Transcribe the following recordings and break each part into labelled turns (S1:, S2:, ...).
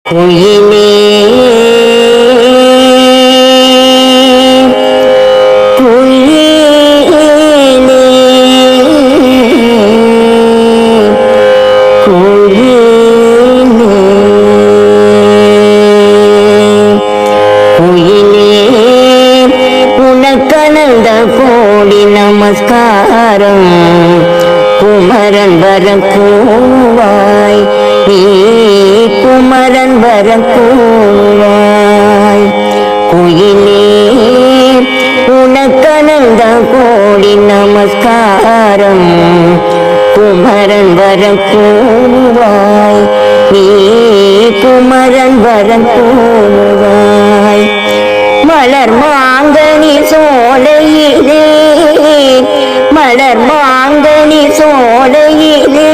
S1: குயிலே குயிலே குயிலே உனக்கனந்த கோடி நமஸ்காரம் குமரன் வரக்கூவாய் நீ குமரன் வரக்கூவாய் குயிலே உனக்கனந்த கோடி நமஸ்காரம் குமரன் வரக்கூவாய் நீ குமரன் வரக்கூவாய் மலர் மாங்கனி சோலையிலே மலர் மாங்கனி சோலையிலே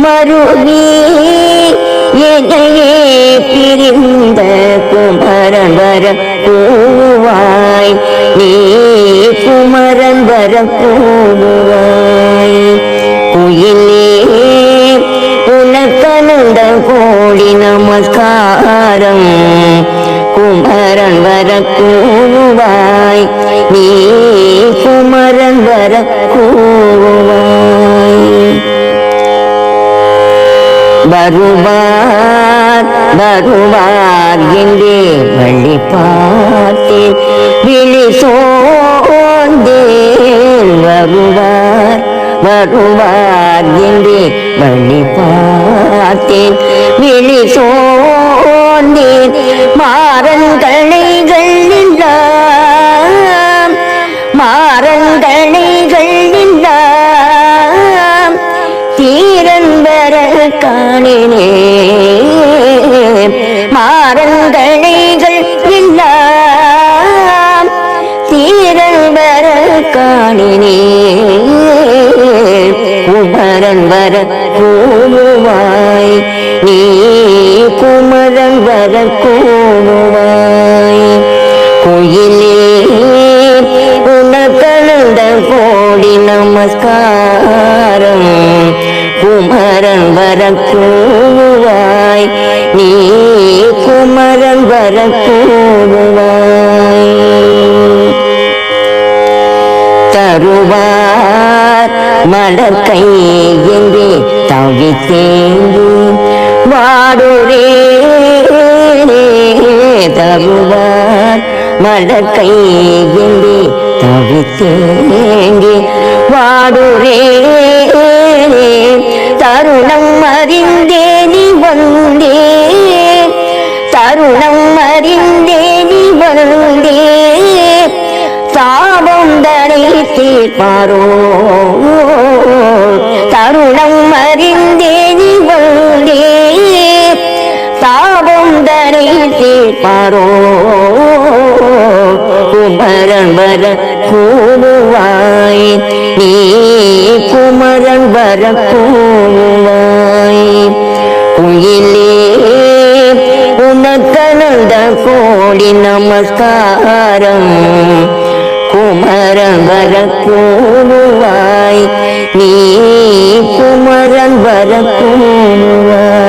S1: மருவி என்னையே பிரிந்த குமரன் வரக்கூவாய் நீ குமரன் வரக்கூவாய் குயிலே உனக்கனந்த கோடி நமஸ்காரம் குமரன் வரக்கூவாய் நீ குமரன் வரக்கூவாய் வருவார் வருவார் என்றே வழி பார்த்தேன் விழி சோர்ந்தேன் வருவார் வருவார் என்றே வழி பார்த்தேன் விழி சோர்ந்தேன் மாறன் கணைகள் எல்லாம் மாறன் கணைகள் எல்லாம் தீரன் வர காணினே மாறன் கணைகள் எல்லாம் தீரன் வர காணினே குமரன் வர கூவாய் நீ குமரன் வர கூவாய் குயிலே உனக்கனந்த கோடி நமஸ்காரம் குமரன் வரக்கூவாய் நீ குமரன் வரக்கூவாய் தருவார் மலர் கை என்றே தவித்தேங்கி வாடுரே தருவார் மலர் கை என்றே தவித்தேங்கி வாடுரே தருணம் அறிந்தே நீ வந்தே தருணம் அறிந்தே நீ வந்தே சாபம் தடை தீர்ப்பாரோ தருணம் அறிந்தே நீ வந்தே சாபம் தடை தீர்ப்பாரோ குமரன் வர கூவாய் நீ குமரன் வர கூவாய் குயிலே உனக்கனந்த கோடி நமஸ்காரம் குமரன் வரக்கூவாய் நீ குமரன் வரக்கூவாய்